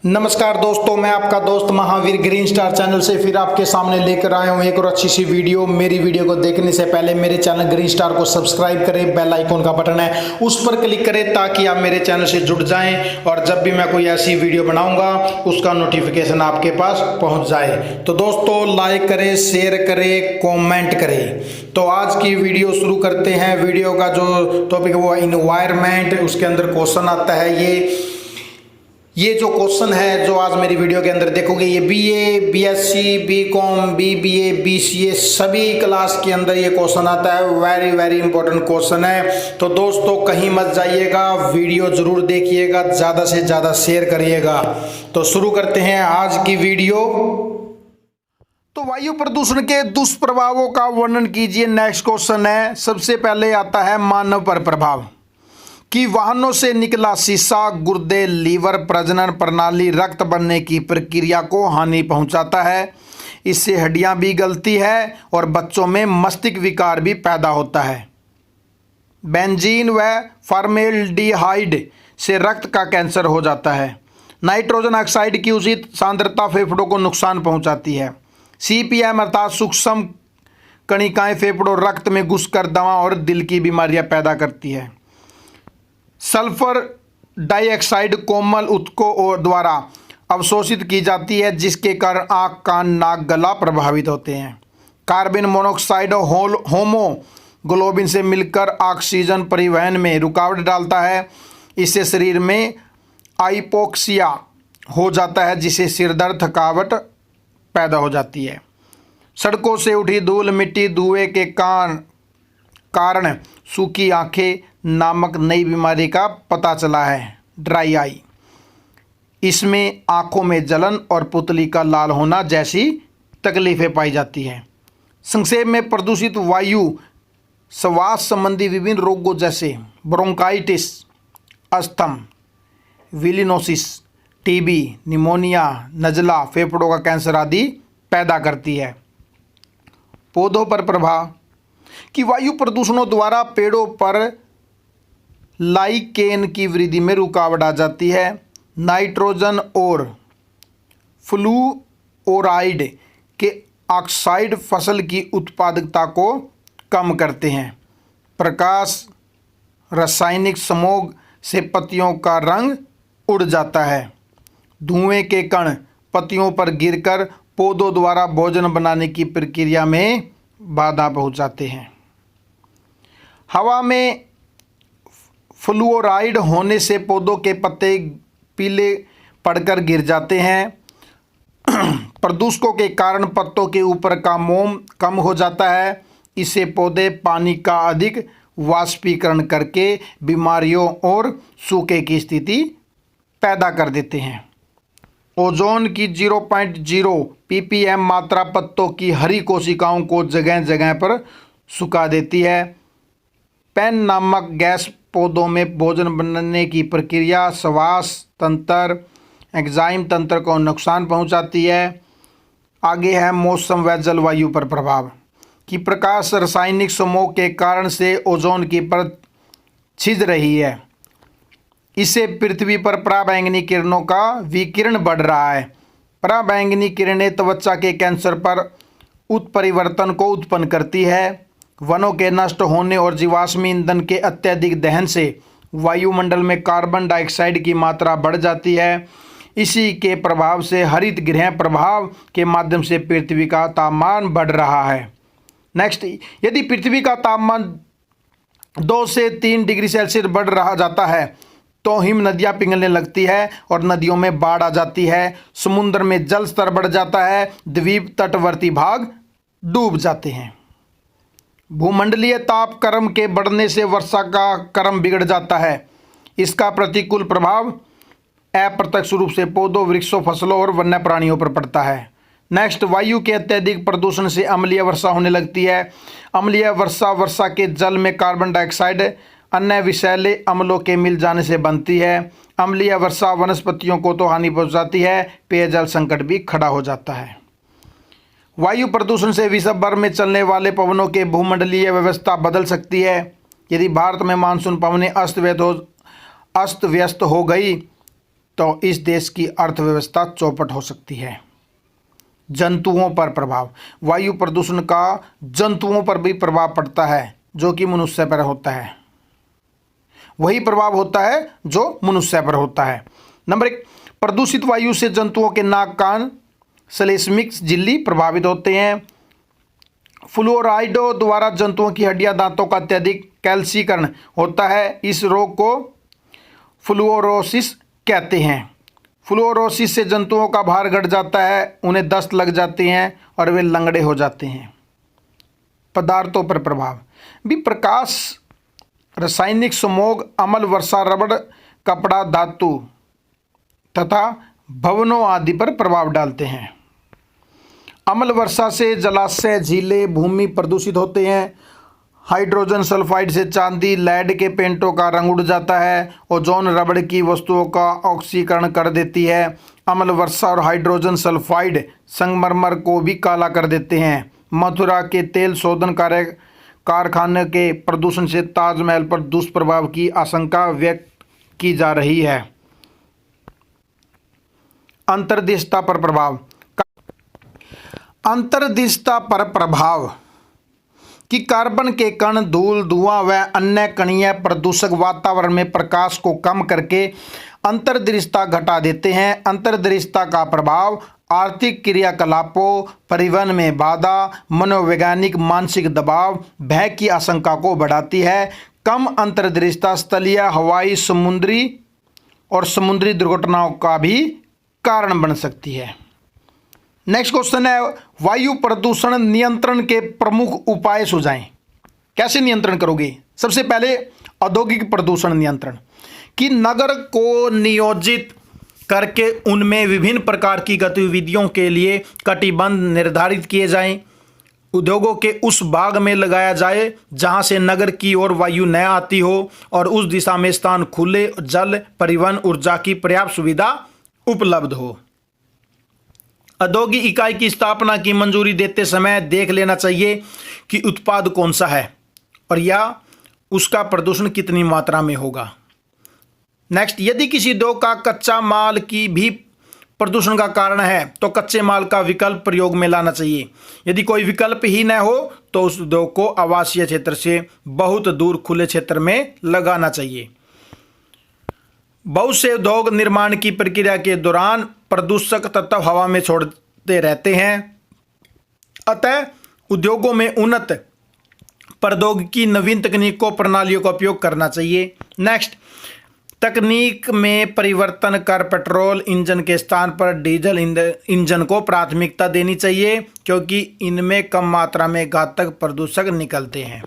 नमस्कार दोस्तों, मैं आपका दोस्त महावीर ग्रीन स्टार चैनल से फिर आपके सामने लेकर आया हूं एक और अच्छी सी वीडियो। मेरी वीडियो को देखने से पहले मेरे चैनल ग्रीन स्टार को सब्सक्राइब करें, बेल आइकॉन का बटन है उस पर क्लिक करें ताकि आप मेरे चैनल से जुड़ जाएं और जब भी मैं कोई ऐसी वीडियो बनाऊंगा उसका नोटिफिकेशन आपके पास पहुंच जाए। तो दोस्तों, लाइक करें, शेयर करें, कॉमेंट करें। तो आज की वीडियो शुरू करते हैं। वीडियो का जो टॉपिक है वो एनवायरमेंट, उसके अंदर क्वेश्चन आता है। ये जो क्वेश्चन है जो आज मेरी वीडियो के अंदर देखोगे, ये BA, BSc, BCom, BBA, BCA सभी क्लास के अंदर ये क्वेश्चन आता है। वेरी वेरी इंपॉर्टेंट क्वेश्चन है। तो दोस्तों, कहीं मत जाइएगा, वीडियो जरूर देखिएगा, ज़्यादा से ज़्यादा शेयर करिएगा। तो शुरू करते हैं आज की वीडियो। तो वायु प्रदूषण के दुष्प्रभावों का वर्णन कीजिए। नेक्स्ट क्वेश्चन है, सबसे पहले आता है मानव पर प्रभाव कि वाहनों से निकला शीशा गुर्दे, लीवर, प्रजनन प्रणाली, रक्त बनने की प्रक्रिया को हानि पहुंचाता है। इससे हड्डियां भी गलती है और बच्चों में मस्तिष्क विकार भी पैदा होता है। बेंजीन व फॉर्मेल्डिहाइड से रक्त का कैंसर हो जाता है। नाइट्रोजन ऑक्साइड की उचित सांद्रता फेफड़ों को नुकसान पहुंचाती है। सीपीएम अर्थात सूक्ष्म कणिकाएं फेफड़ों रक्त में घुसकर दमा और दिल की बीमारियां पैदा करती है। सल्फर डाइऑक्साइड कोमल ऊतकों द्वारा अवशोषित की जाती है, जिसके कारण आँख, कान, नाक, गला प्रभावित होते हैं। कार्बन मोनोऑक्साइड होमोग्लोबिन से मिलकर ऑक्सीजन परिवहन में रुकावट डालता है। इससे शरीर में हाइपोक्सिया हो जाता है, जिससे सिरदर्द, थकावट पैदा हो जाती है। सड़कों से उठी धूल, मिट्टी, धुएं के कारण सूखी आंखें नामक नई बीमारी का पता चला है, ड्राई आई। इसमें आंखों में जलन और पुतली का लाल होना जैसी तकलीफें पाई जाती हैं। संक्षेप में, प्रदूषित वायु श्वास संबंधी विभिन्न रोगों जैसे ब्रोंकाइटिस, अस्थम, विलिनोसिस, टीबी, निमोनिया, नज़ला, फेफड़ों का कैंसर आदि पैदा करती है। पौधों पर प्रभाव कि वायु प्रदूषणों द्वारा पेड़ों पर लाइकेन की वृद्धि में रुकावट आ जाती है। नाइट्रोजन और फ्लूओराइड के ऑक्साइड फसल की उत्पादकता को कम करते हैं। प्रकाश रासायनिक स्मॉग से पत्तियों का रंग उड़ जाता है। धुएं के कण पत्तियों पर गिरकर पौधों द्वारा भोजन बनाने की प्रक्रिया में बाधा पहुंचाते हैं। हवा में फ्लूओराइड होने से पौधों के पत्ते पीले पड़कर गिर जाते हैं। प्रदूषकों के कारण पत्तों के ऊपर का मोम कम हो जाता है। इससे पौधे पानी का अधिक वाष्पीकरण करके बीमारियों और सूखे की स्थिति पैदा कर देते हैं। ओजोन की 0.0 ppm मात्रा पत्तों की हरी कोशिकाओं को जगह जगह पर सुखा देती है। पेन नामक गैस पौधों में भोजन बनने की प्रक्रिया, श्वास तंत्र, एंजाइम तंत्र को नुकसान पहुंचाती है। आगे है मौसम व जलवायु पर प्रभाव कि प्रकाश रासायनिक समूह के कारण से ओजोन की परत छिद रही है। इससे पृथ्वी पर पराबैंगनी किरणों का विकिरण बढ़ रहा है। पराबैंगनी किरणें त्वचा के कैंसर पर उत्परिवर्तन को उत्पन्न करती है। वनों के नष्ट होने और जीवाश्मी ईंधन के अत्यधिक दहन से वायुमंडल में कार्बन डाइऑक्साइड की मात्रा बढ़ जाती है। इसी के प्रभाव से हरित गृह प्रभाव के माध्यम से पृथ्वी का तापमान बढ़ रहा है। नेक्स्ट, यदि पृथ्वी का तापमान 2 से 3 डिग्री सेल्सियस बढ़ रहा जाता है तो हिम नदियाँ पिघलने लगती है और नदियों में बाढ़ आ जाती है। समुद्र में जल स्तर बढ़ जाता है। द्वीप तटवर्ती भाग डूब जाते हैं। भूमंडलीय ताप क्रम के बढ़ने से वर्षा का क्रम बिगड़ जाता है। इसका प्रतिकूल प्रभाव अप्रत्यक्ष रूप से पौधों, वृक्षों, फसलों और वन्य प्राणियों पर पड़ता है। नेक्स्ट, वायु के अत्यधिक प्रदूषण से अम्लीय वर्षा होने लगती है। अम्लीय वर्षा के जल में कार्बन डाइऑक्साइड अन्य विषैले अम्लों के मिल जाने से बनती है। अम्लीय वर्षा वनस्पतियों को तो हानि पहुंचाती है, पेयजल संकट भी खड़ा हो जाता है। वायु प्रदूषण से विश्व भर में चलने वाले पवनों के भूमंडलीय व्यवस्था बदल सकती है। यदि भारत में मानसून पवनें अस्त व्यस्त हो गई तो इस देश की अर्थव्यवस्था चौपट हो सकती है। जंतुओं पर प्रभाव। वायु प्रदूषण का जंतुओं पर भी प्रभाव पड़ता है जो कि मनुष्य पर होता है। वही प्रभाव होता है जो मनुष्य पर होता है। नंबर 1, प्रदूषित वायु से जंतुओं के नाक, कान, श्लेष्मिक झिल्ली प्रभावित होते हैं। फ्लोराइडों द्वारा जंतुओं की हड्डियां, दांतों का अत्यधिक कैल्सीकरण होता है। इस रोग को फ्लूरोसिस कहते हैं। फ्लूरोसिस से जंतुओं का भार घट जाता है, उन्हें दस्त लग जाती हैं और वे लंगड़े हो जाते हैं। पदार्थों पर प्रभाव भी। प्रकाश, रासायनिक स्मोग, अम्ल वर्षा, रबड़, कपड़ा, धातु तथा भवनों आदि पर प्रभाव डालते हैं। अम्ल वर्षा से जलाशय, झीलें, भूमि प्रदूषित होते हैं। हाइड्रोजन सल्फाइड से चांदी, लेड के पेंटों का रंग उड़ जाता है। ओजोन रबड़ की वस्तुओं का ऑक्सीकरण कर देती है। अम्ल वर्षा और हाइड्रोजन सल्फाइड संगमरमर को भी काला कर देते हैं। मथुरा के तेल शोधन कारखाने के प्रदूषण से ताजमहल पर दुष्प्रभाव की आशंका व्यक्त की जा रही है। अंतर्देशीयता पर प्रभाव। अंतर्देशीयता पर प्रभाव कि कार्बन के कण, धूल, धुआं व अन्य कणीय प्रदूषक वातावरण में प्रकाश को कम करके अंतर्दृश्यता घटा देते हैं। अंतर्दृश्यता का प्रभाव आर्थिक क्रियाकलापों, परिवहन में बाधा, मनोवैज्ञानिक मानसिक दबाव, भय की आशंका को बढ़ाती है। कम अंतर्दृश्यता स्थलीय, हवाई, समुद्री दुर्घटनाओं का भी कारण बन सकती है। नेक्स्ट क्वेश्चन है, वायु प्रदूषण नियंत्रण के प्रमुख उपाय सुझाएं। कैसे नियंत्रण करोगे? सबसे पहले औद्योगिक प्रदूषण नियंत्रण कि नगर को नियोजित करके उनमें विभिन्न प्रकार की गतिविधियों के लिए कटिबंध निर्धारित किए जाएं। उद्योगों के उस भाग में लगाया जाए जहां से नगर की ओर वायु न आती हो और उस दिशा में स्थान, खुले जल, परिवहन, ऊर्जा की पर्याप्त सुविधा उपलब्ध हो। औद्योगिक इकाई की स्थापना की मंजूरी देते समय देख लेना चाहिए कि उत्पाद कौन सा है और या उसका प्रदूषण कितनी मात्रा में होगा। नेक्स्ट, यदि किसी उद्योग का कच्चा माल की भी प्रदूषण का कारण है तो कच्चे माल का विकल्प प्रयोग में लाना चाहिए। यदि कोई विकल्प ही न हो तो उस उद्योग को आवासीय क्षेत्र से बहुत दूर खुले क्षेत्र में लगाना चाहिए। बहुत से उद्योग निर्माण की प्रक्रिया के दौरान प्रदूषक तत्व हवा में छोड़ते रहते हैं। अतः उद्योगों में उन्नत प्रौद्योगिकी, नवीन तकनीकों, प्रणालियों का उपयोग करना चाहिए। नेक्स्ट, तकनीक में परिवर्तन कर पेट्रोल इंजन के स्थान पर डीजल इंजन को प्राथमिकता देनी चाहिए क्योंकि इनमें कम मात्रा में घातक प्रदूषक निकलते हैं।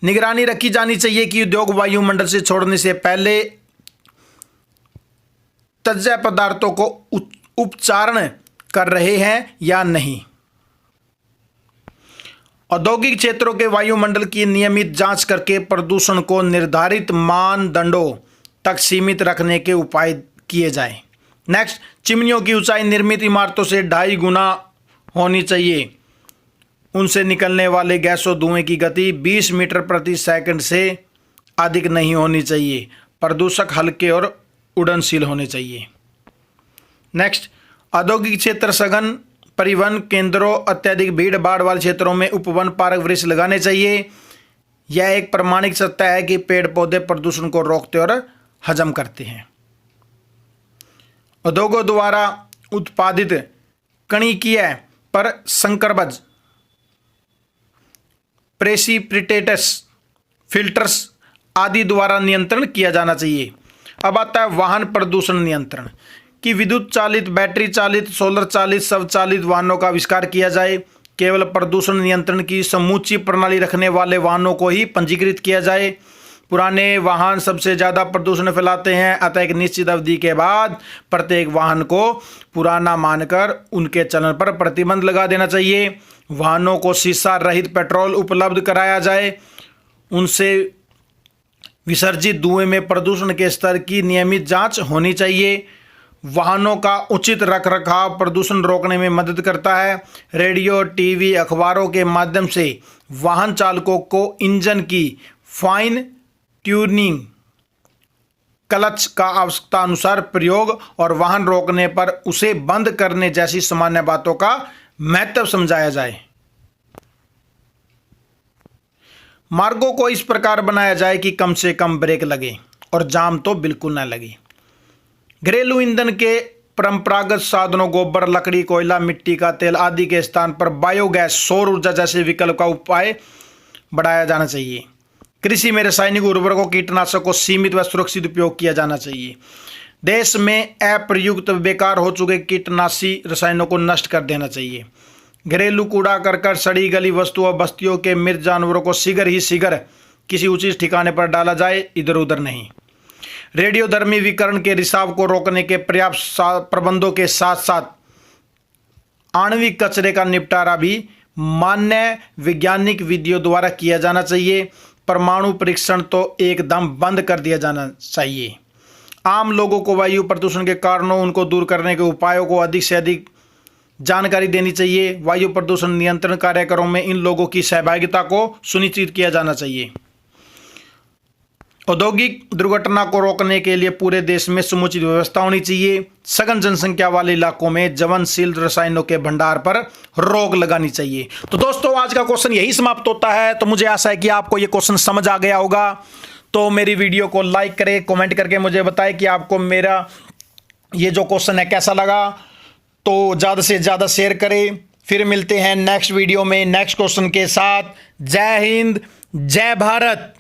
निगरानी रखी जानी चाहिए कि उद्योग वायुमंडल से छोड़ने से पहले तज्य पदार्थों को उपचारण कर रहे हैं या नहीं। औद्योगिक क्षेत्रों के वायुमंडल की नियमित जांच करके प्रदूषण को निर्धारित मानदंडों तक सीमित रखने के उपाय किए जाएं। नेक्स्ट, चिमनियों की ऊंचाई निर्मित इमारतों से 2.5 गुना होनी चाहिए। उनसे निकलने वाले गैसों धुएं की गति 20 मीटर प्रति सेकंड से अधिक नहीं होनी चाहिए। प्रदूषक हल्के और उड़नशील होने चाहिए। नेक्स्ट, औद्योगिक क्षेत्र, सघन परिवहन केंद्रों, अत्यधिक भीड़ भाड़ वाले क्षेत्रों में उपवन, पार्क, वृक्ष लगाने चाहिए। यह एक प्रमाणिक सत्य है कि पेड़ पौधे प्रदूषण को रोकते और हजम करते हैं। उद्योगों द्वारा उत्पादित कणिकीय पर संकरबज, प्रेसिपिटेट्स, फिल्टर्स आदि द्वारा नियंत्रण किया जाना चाहिए। अब आता है वाहन प्रदूषण नियंत्रण कि विद्युत चालित, बैटरी चालित, सोलर चालित, स्वचालित वाहनों का आविष्कार किया जाए। केवल प्रदूषण नियंत्रण की समूची प्रणाली रखने वाले वाहनों को ही पंजीकृत किया जाए। पुराने वाहन सबसे ज़्यादा प्रदूषण फैलाते हैं, अतः एक निश्चित अवधि के बाद प्रत्येक वाहन को पुराना मानकर उनके चलन पर प्रतिबंध लगा देना चाहिए। वाहनों को शीशा रहित पेट्रोल उपलब्ध कराया जाए। उनसे विसर्जित धुएं में प्रदूषण के स्तर की नियमित जांच होनी चाहिए। वाहनों का उचित रखरखाव प्रदूषण रोकने में मदद करता है। रेडियो, टीवी, अखबारों के माध्यम से वाहन चालकों को इंजन की फाइन ट्यूनिंग क्लच का आवश्यकता अनुसार प्रयोग और वाहन रोकने पर उसे बंद करने जैसी सामान्य बातों का महत्व समझाया जाए। मार्गों को इस प्रकार बनाया जाए कि कम से कम ब्रेक लगे और जाम तो बिल्कुल ना लगे। घरेलू ईंधन के परंपरागत साधनों गोबर, लकड़ी, कोयला, मिट्टी का तेल आदि के स्थान पर बायोगैस, सौर ऊर्जा जैसे विकल्प का उपाय बढ़ाया जाना चाहिए। कृषि में रासायनिक उर्वरकों, कीटनाशक को सीमित व सुरक्षित उपयोग किया जाना चाहिए। देश में अप्रयुक्त बेकार हो चुके कीटनाशी रसायनों को नष्ट कर देना चाहिए। घरेलू कूड़ा करकट, सड़ी गली वस्तुओं, बस्तियों के मृत जानवरों को शीघ्र ही शीघ्र किसी उचित ठिकाने पर डाला जाए, इधर उधर नहीं। रेडियोधर्मी विकिरण के रिसाव को रोकने के पर्याप्त प्रबंधों के साथ साथ आणविक कचरे का निपटारा भी मान्य वैज्ञानिक विधियों द्वारा किया जाना चाहिए। परमाणु परीक्षण तो एकदम बंद कर दिया जाना चाहिए। आम लोगों को वायु प्रदूषण के कारणों, उनको दूर करने के उपायों को अधिक से अधिक जानकारी देनी चाहिए। वायु प्रदूषण नियंत्रण कार्यक्रमों में इन लोगों की सहभागिता को सुनिश्चित किया जाना चाहिए। औद्योगिक दुर्घटना को रोकने के लिए पूरे देश में समुचित व्यवस्था होनी चाहिए। सघन जनसंख्या वाले इलाकों में ज्वलनशील रसायनों के भंडार पर रोक लगानी चाहिए। तो दोस्तों, आज का क्वेश्चन यही समाप्त होता है। तो मुझे आशा है कि आपको ये क्वेश्चन समझ आ गया होगा। तो मेरी वीडियो को लाइक करें, कमेंट करके मुझे बताएं कि आपको मेरा ये जो क्वेश्चन है कैसा लगा। तो ज़्यादा से ज़्यादा शेयर करें। फिर मिलते हैं नेक्स्ट वीडियो में नेक्स्ट क्वेश्चन के साथ। जय हिंद, जय भारत।